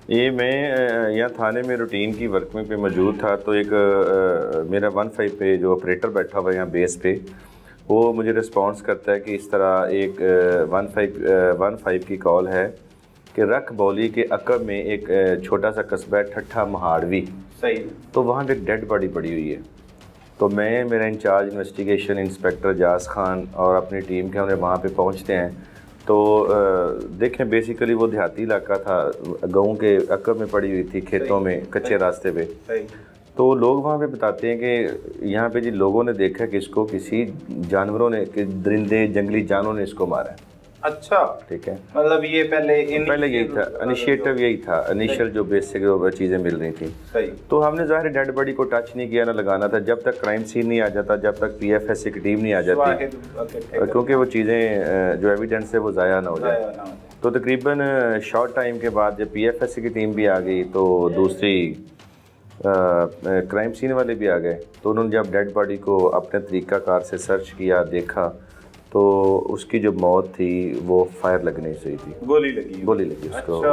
یہ میں یہاں تھانے میں روٹین کی ورکنگ پہ موجود تھا، تو ایک میرا 15 پہ جو آپریٹر بیٹھا ہوا ہے یہاں بیس پہ، وہ مجھے رسپانس کرتا ہے کہ اس طرح ایک 15 کی کال ہے کہ رکھ بولی کے عقب میں ایک چھوٹا سا قصبہ ہے ٹھٹھا مہاڑوی، صحیح، تو وہاں پہ ایک ڈیڈ باڈی پڑی ہوئی ہے۔ تو میں، میرا incharge investigation inspector Jaz Khan اور اپنی ٹیم کے ہم نے وہاں پہ پہنچتے ہیں، تو دیکھیں بیسیکلی وہ دیہاتی علاقہ تھا، گاؤں کے عقب میں پڑی ہوئی تھی، کھیتوں میں، کچے راستے پہ۔ تو لوگ وہاں پہ بتاتے ہیں کہ یہاں پہ جی لوگوں نے دیکھا کہ اس کو کسی جانوروں نے، کہ درندے جنگلی جانوروں نے اس کو مارا ہے۔ اچھا، ٹھیک ہے، مطلب یہ پہلے یہی تھا انیشیٹو، یہی تھا انیشل جو بیسک چیزیں مل رہی تھیں۔ صحیح، تو ہم نے ظاہر ڈیڈ باڈی کو ٹچ نہیں کیا، نہ لگانا تھا جب تک کرائم سین نہیں آ جاتا، جب تک پی ایف ایس کی ٹیم نہیں آ جاتی، کیونکہ وہ چیزیں جو ایویڈنس ہے وہ ضائع نہ ہو جائے۔ تو تقریباً شارٹ ٹائم کے بعد جب پی ایف ایس کی ٹیم بھی آ گئی تو دوسری کرائم سین والے بھی آ گئے، تو انہوں نے جب ڈیڈ باڈی کو اپنے طریقہ کار سے سرچ کیا، دیکھا، تو اس کی جو موت تھی وہ فائر لگنے سے ہوئی تھی، گولی لگی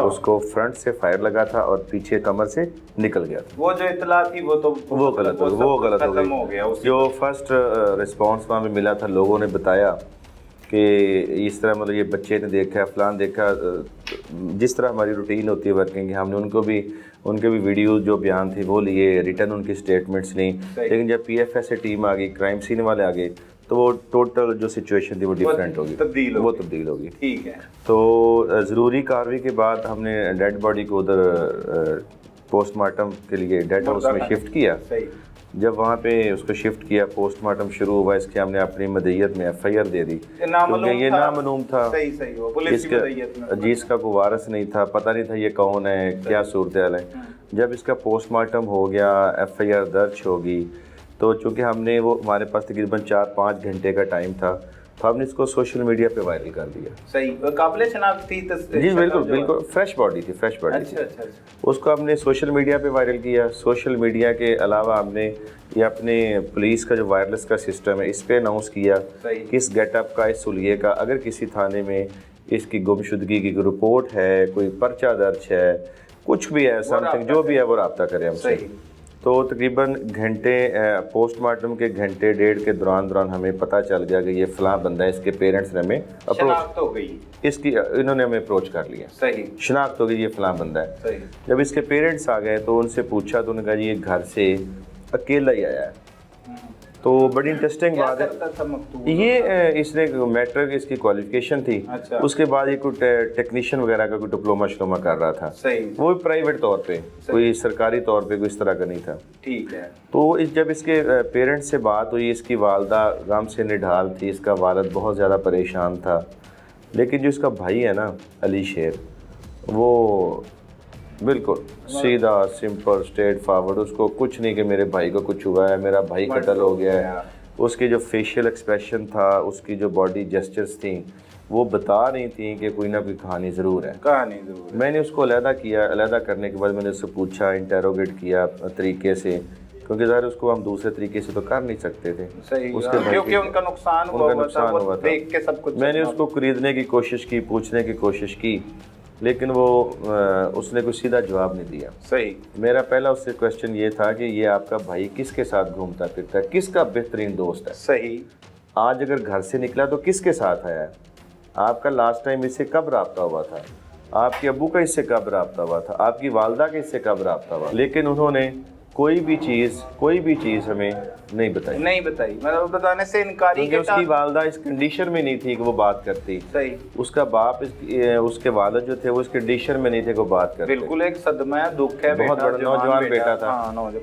اس کو فرنٹ سے فائر لگا تھا اور پیچھے کمر سے نکل گیا تھا۔ وہ جو اطلاع تھی وہ غلط ہو گیا۔ جو فرسٹ رسپانس وہاں پہ ملا تھا، لوگوں نے بتایا کہ اس طرح مطلب یہ بچے نے دیکھا، فلان دیکھا، جس طرح ہماری روٹین ہوتی ہے ورکنگ کی، ہم نے ان کے بھی ویڈیو جو بیان تھی وہ لیے، ریٹن ان کی سٹیٹمنٹس لیں، لیکن جب پی ایف ایس سے ٹیم آ گئی، کرائم سین والے آ گئے، تو وہ ٹوٹل جو سچویشن تھی وہ ڈیفرنٹ ہوگی، وہ تبدیل ہوگی۔ ٹھیک ہے، تو ضروری کارروائی کے بعد ہم نے ڈیڈ باڈی کو ادھر پوسٹ مارٹم کے لیے ڈیڈ ہاؤس میں شفٹ کیا۔ جب وہاں پہ اس کو شفٹ کیا، پوسٹ مارٹم شروع ہوا، اس کے ہم نے اپنی مدعیت میں ایف آئی آر دے دی، کیونکہ یہ نامعلوم تھا، اس کا کوئی وارث نہیں تھا، پتہ نہیں تھا یہ کون ہے، کیا صورتحال ہے۔ جب اس کا پوسٹ مارٹم ہو گیا، ایف آئی آر درج ہوگی، تو چونکہ ہم نے وہ ہمارے پاس تقریباً 4-5 گھنٹے کا ٹائم تھا، تو ہم نے اس کو سوشل میڈیا پہ وائرل کر دیا۔ صحیح، قابل شناخت تھی؟ جی بالکل، فریش باڈی تھی۔ اس کو ہم نے سوشل میڈیا پہ وائرل کیا۔ سوشل میڈیا کے علاوہ ہم نے یہ اپنے پولیس کا جو وائرلیس کا سسٹم ہے اس پہ اناؤنس کیا کہ اس گیٹ اپ کا، اس حلیے کا، اگر کسی تھانے میں اس کی گمشدگی کی کوئی رپورٹ ہے، کوئی پرچہ درج ہے، کچھ بھی ہے، سم تھنگ جو بھی ہے، وہ رابطہ کرے ہم سے۔ تو تقریباً گھنٹے، پوسٹ مارٹم کے گھنٹے ڈیڑھ کے دوران ہمیں پتہ چل گیا کہ یہ فلاں بندہ ہے، اس کے پیرنٹس نے ہمیں شناخت ہو گئی، انہوں نے ہمیں اپروچ کر لیا، صحیح، شناخت ہو گئی، یہ فلاں بندہ ہے۔ جب اس کے پیرنٹس آ گئے تو ان سے پوچھا تو انہوں نے کہا جی یہ گھر سے اکیلا ہی آیا ہے۔ تو بڑی انٹرسٹنگ بات ہے یہ، اس نے میٹرک اس کی کوالیفیکیشن تھی، اس کے بعد یہ کوئی ٹیکنیشین وغیرہ کا کوئی ڈپلوما شلوما کر رہا تھا، وہ بھی پرائیویٹ طور پہ، کوئی سرکاری طور پہ کوئی اس طرح کا نہیں تھا۔ ٹھیک ہے، تو جب اس کے پیرنٹس سے بات ہوئی، اس کی والدہ غم سے نڈھال تھی، اس کا والد بہت زیادہ پریشان تھا، لیکن جو اس کا بھائی ہے نا علی شیر، وہ بالکل سیدھا سمپل اسٹریٹ فارورڈ، اس کو کچھ نہیں کہ میرے بھائی کو کچھ ہوا ہے، میرا بھائی قتل ہو گیا ہے۔ اس کی جو فیشیل ایکسپریشن تھا، اس کی جو باڈی جسچرز تھیں، وہ بتا رہی تھیں کہ کوئی نہ کوئی کہانی ضرور ہے۔ میں نے اس کو علیحدہ کیا، علیحدہ کرنے کے بعد میں نے اس سے پوچھا، انٹیروگیٹ کیا طریقے سے، کیونکہ ظاہر اس کو ہم دوسرے طریقے سے تو کر نہیں سکتے تھے، کیونکہ ان کا نقصان ہوا تھا۔ میں نے اس کو خریدنے کی کوشش کی، پوچھنے کی کوشش کی، لیکن وہ اس نے کوئی سیدھا جواب نہیں دیا۔ صحیح، میرا پہلا اس سے کویسچن یہ تھا کہ یہ آپ کا بھائی کس کے ساتھ گھومتا پھرتا ہے، کس کا بہترین دوست ہے؟ صحیح، آج اگر گھر سے نکلا تو کس کے ساتھ آیا ہے؟ آپ کا لاسٹ ٹائم اس سے کب رابطہ ہوا تھا؟ آپ کے ابو کا اس سے کب رابطہ ہوا تھا؟ آپ کی والدہ کا اس سے کب رابطہ ہوا؟ لیکن انہوں نے کوئی بھی چیز ہمیں نہیں بتائی، مطلب بتانے سے انکاری، کیونکہ اس کی والدہ اس کنڈیشن میں نہیں تھی کہ وہ بات کرتی۔ صحیح، اس کا باپ، اس کے والد جو تھے وہ اس کنڈیشن میں نہیں تھے کہ وہ بات کرتے۔ بالکل ایک صدمہ ہے، دکھ ہے، بہت بڑا نوجوان بیٹا تھا،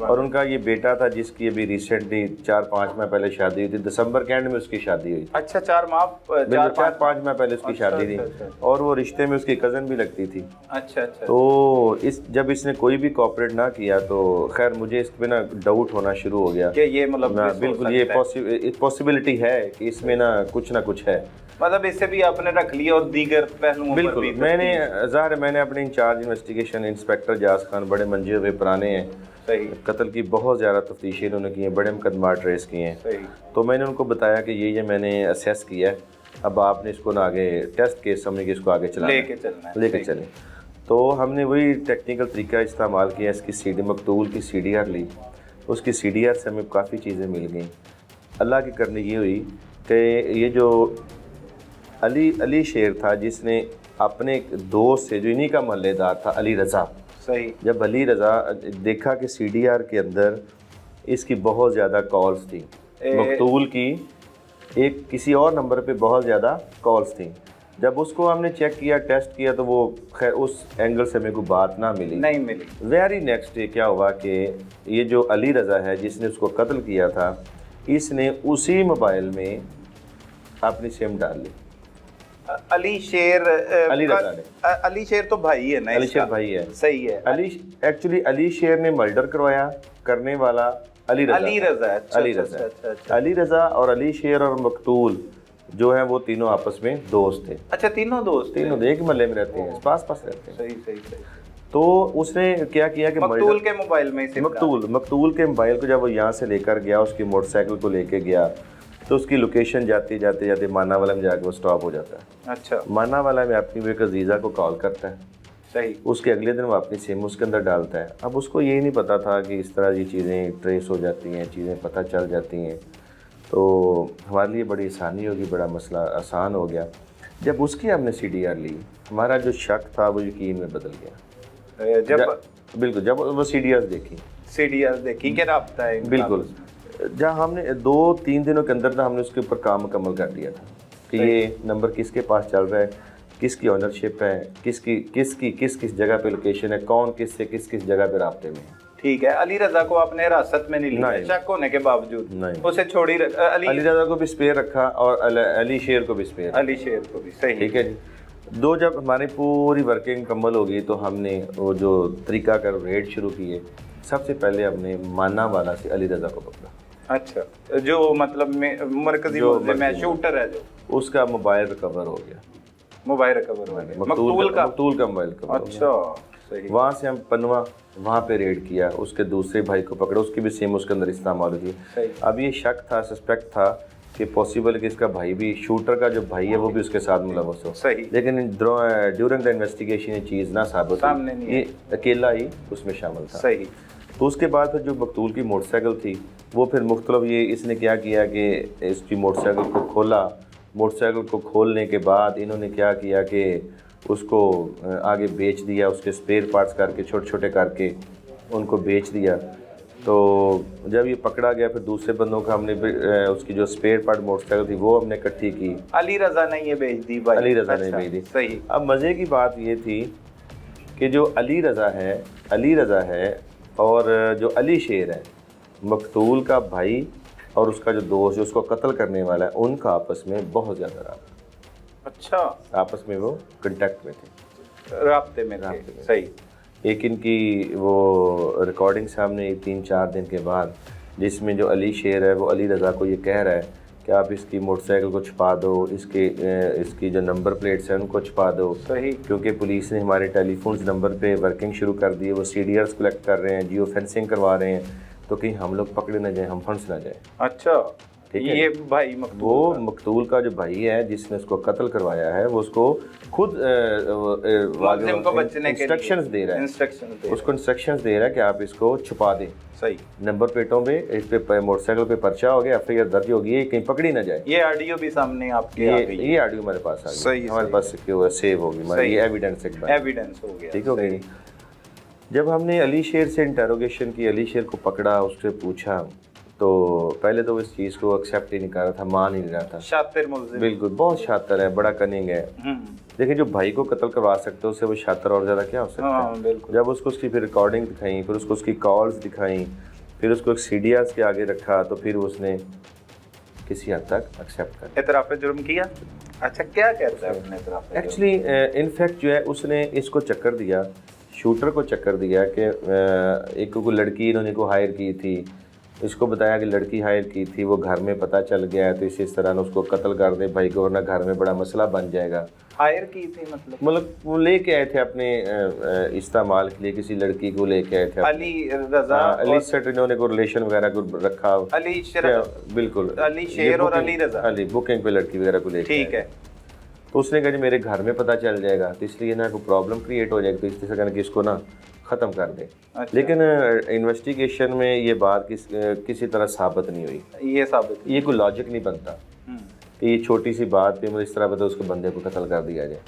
اور ان ان کا یہ بیٹا تھا جس کی ابھی ریسنٹلی 4-5 ماہ پہلے شادی ہوئی تھی، دسمبر کے اینڈ میں اس کی شادی ہوئی تھی۔ اچھا، 4-5 ماہ پہلے اس کی شادی تھی، اور وہ رشتے میں اس کی کزن بھی لگتی تھی۔ اچھا، تو جب اس نے کوئی بھی کوآپریٹ نہ کیا تو خیر مجھے اس پہ نا ڈاؤٹ ہونا شروع ہو گیا کہ یہ مطلب بالکل یہ پاسبلٹی ہے کہ اس میں نہ کچھ ہے، مطلب اسے بھی آپ نے رکھ لیا اور دیگر پہلوؤں پر بھی۔ میں نے اپنے incharge investigation inspector Jaz Khan, بڑے منجے ہوئے پرانے ہیں، صحیح، قتل کی بہت زیادہ تفتیشیں انہوں نے کی ہیں، بڑے مقدمات ریز کیے ہیں، صحیح، تو میں نے ان کو بتایا کہ یہ میں نے اسیس کیا ہے، اب آپ نے اس کو نہ آگے ٹیسٹ کیس سمجھ کے اس کو آگے لے کے چلیں۔ تو ہم نے وہی ٹیکنیکل طریقہ استعمال کیا، اس کی CD مقتول کی CDR لی، اس کی CDR سے ہمیں کافی چیزیں مل گئیں۔ اللہ کی کرنی یہ ہوئی کہ یہ جو علی شیر تھا، جس نے اپنے دوست سے، جو انہی کا محلے دار تھا، علی رضا، صحیح، جب علی رضا دیکھا کہ CDR کے اندر اس کی بہت زیادہ کالز تھیں، مقتول کی ایک کسی اور نمبر پہ بہت زیادہ کالز تھیں، جب اس کو ہم نے چیک کیا، ٹیسٹ کیا، تو وہ خیر اس اینگل سے ہمیں کوئی بات نہیں ملی۔ ویری نیکسٹ ڈے کیا ہوا کہ یہ جو علی رضا ہے جس نے اس کو قتل کیا تھا، اس نے اسی موبائل میں اپنی سم ڈال لی۔ علی شیر، علی رضا نے، علی شیر تو بھائی ہے نا، علی شیر بھائی ہے، صحیح ہے۔ ایکچولی علی شیر نے مرڈر کروایا، کرنے والا علی رضا، علی رضا اور علی شیر اور مقتول جو ہیں وہ تینوں آپس میں دوست تھے۔ اچھا، تینوں دوست، تینوں ایک محلے میں رہتے ہیں، پاس پاس رہتے ہیں۔ صحیح۔ تو اس نے کیا کیا کہ مقتول کے موبائل میں مقتول کے موبائل کو جب وہ یہاں سے لے کر گیا، اس کی موٹر سائیکل کو لے کے گیا، تو اس کی لوکیشن جاتے جاتے مانا والا میں جا کے وہ سٹاپ ہو جاتا ہے۔ اچھا، مانا والا میں اپنی ایک عزیزہ کو کال کرتا ہے، صحیح، اس کے اگلے دن وہ اپنی سم اس کے اندر ڈالتا ہے۔ اب اس کو یہ نہیں پتا تھا کہ اس طرح یہ چیزیں ٹریس ہو جاتی ہیں، چیزیں پتہ چل جاتی ہیں، تو ہمارے لیے بڑی آسانی ہوگی، بڑا مسئلہ آسان ہو گیا۔ جب اس کی ہم نے CDR لی، ہمارا جو شک تھا وہ یقین میں بدل گیا۔ بالکل، جب وہ CDR دیکھی کہ رابطہ ہے، بالکل، جہاں ہم نے 2-3 دنوں کے اندر ہم نے اس کے اوپر کام مکمل کر دیا تھا کہ یہ نمبر کس کے پاس چل رہا ہے، کس کی آنرشپ ہے، کس جگہ پہ لوکیشن ہے، کون کس سے کس جگہ پہ رابطے میں ہے۔ ٹھیک ہے، علی رضا کو آپ نے حراست میں نہیں لیا، شک ہونے کے باوجود اسے چھوڑی، علی رضا کو بھی اسپیئر رکھا اور علی شیر کو بھی صحیح، ٹھیک ہے جی۔ جب ہماری پوری ورکنگ مکمل ہوگی تو ہم نے وہ جو طریقہ کر ریڈ شروع کیے۔ سب سے پہلے ہم نے مانا والا سے علی رضا کو پکڑا۔ اچھا، جو مطلب مرکزی میں شوٹر ہے، جو اس کا موبائل ریکور ہو گیا، مقتول کا موبائل ریکور۔ اچھا، وہاں سے ہم پنوا وہاں پہ ریڈ کیا، اس کے دوسرے بھائی کو پکڑا، اس کی بھی سم اس کے اندر استعمال ہوئی۔ اب یہ شک تھا، سسپیکٹ تھا کہ پاسبل کہ اس کا بھائی بھی، شوٹر کا جو بھائی ہے وہ بھی اس کے ساتھ ملوث ہو، لیکن ڈیورنگ دا انویسٹیگیشن یہ چیز نہ ثابت ہوئی، یہ اکیلا ہی اس میں شامل تھا۔ تو اس کے بعد پھر جو مقتول کی موٹر سائیکل تھی وہ پھر مختلف، یہ اس نے کیا کیا کہ اس کی موٹر سائیکل کو کھولا، موٹر سائیکل کو کھولنے کے بعد انہوں نے کیا کیا کہ اس کو آگے بیچ دیا، اس کے اسپیئر پارٹس کر کے چھوٹے چھوٹے کر کے ان کو بیچ دیا۔ تو جب یہ پکڑا گیا پھر دوسرے بندوں کا ہم نے اس کی جو اسپیئر پارٹ موٹر سائیکل تھی وہ ہم نے اکٹھی کی۔ علی رضا نے یہ بیچ دی، علی رضا نے بیچ دی، صحیح۔ اب مزے کی بات یہ تھی کہ جو علی رضا ہے اور جو علی شیر ہے، مقتول کا بھائی اور اس کا جو دوست جو اس کو قتل کرنے والا ہے، ان کا آپس میں بہت زیادہ رابطہ۔ اچھا، آپس میں وہ کنٹیکٹ میں تھے، رابطے میں تھے، صحیح۔ ایک ان کی وہ ریکارڈنگ سامنے 3-4 دن کے بعد، جس میں جو علی شیر ہے وہ علی رضا کو یہ کہہ رہا ہے کہ آپ اس کی موٹر سائیکل کو چھپا دو، اس کی جو نمبر پلیٹس ہیں ان کو چھپا دو، صحیح، کیونکہ پولیس نے ہمارے ٹیلی فونز نمبر پہ ورکنگ شروع کر دی ہے، وہ CDRs کلیکٹ کر رہے ہیں، جیو فینسنگ کروا رہے ہیں، تو کہیں ہم لوگ پکڑے نہ جائیں، ہم پھنس نہ جائیں۔ اچھا، یہ بھائی مقتول کا جو بھائی ہے جس نے اس کو قتل کروایا ہے، وہ اس کو خود انسٹرکشنز دے رہا ہے، اس کو انسٹرکشنز دے رہا ہے کہ آپ اس کو چھپا دیں، صحیح، نمبر پلیٹوں پہ، اس پہ موٹر سائیکل پہ پرچہ ہو گیا، FIR درج ہو گئی ہے، کہیں پکڑی نہ جائے۔ یہ آڈیو بھی سامنے آپ کے یہ آڈیو ہمارے پاس آ گئی، ہمارے پاس سیو ہوگی، یہ ایویڈنس ہو گیا، ٹھیک ہو گئی۔ جب ہم نے علی شیر سے انٹروگیشن کی، علی شیر کو پکڑا، اس سے پوچھا، تو پہلے تو اس چیز کو ایکسیپٹ ہی نہیں کر رہا تھا، مان ہی نہیں رہا تھا۔ شاطر ملزم، بالکل، بہت شاطر ہے، بڑا کننگ ہے، لیکن جو بھائی کو قتل کروا سکتے اس سے وہ شاطر اور زیادہ کیا ہو سکتا ہے؟ جب اس کو اس کی پھر ریکارڈنگ دکھائیں، پھر اس کو اس کی کالز دکھائیں، پھر اس کو ایک CDRs کے آگے رکھا، تو پھر اس نے کسی حد تک ایکسیپٹ کر اعتراف جرم کیا۔ اچھا، کیا کہتا ہے اپنے اعتراف؟ ایکچولی انفیکٹ جو ہے اس نے اس کو چکر دیا، شوٹر کو چکر دیا کہ ایک کوئی لڑکی انہوں نے کو ہائر کی تھی، اس کو بتایا کہ لڑکی ہائر کی تھی، وہ گھر میں پتہ چل گیا ہے، تو اس طرح اس کو قتل کر دے بھائی کو، ورنہ گھر میں بڑا مسئلہ بن جائے گا۔ ہائر کی تھی مطلب وہ لے کے آئے تھے اپنے استعمال کے لیے، کسی لڑکی کو لے کے آئے تھے، علی رضا، علی سیٹ انہوں نے کوئی ریلیشن وغیرہ کو رکھا، علی شیر، بالکل، علی شیر اور علی رضا، علی بکنگ پہ لڑکی وغیرہ کو لے کے، ٹھیک ہے۔ تو اس نے کہا جی میرے گھر میں پتہ چل جائے گا تو اس لیے نا کوئی پرابلم کریٹ ہو جائے گی، تو اس طرح کہنا کہ اس کو نا ختم کر دیں. لیکن انویسٹیگیشن میں یہ بات کسی طرح ثابت نہیں ہوئی. یہ ثابت یہ کوئی لاجک نہیں بنتا کہ یہ چھوٹی سی بات پہ اس طرح پتہ اس کو بندے کو قتل کر دیا جائے.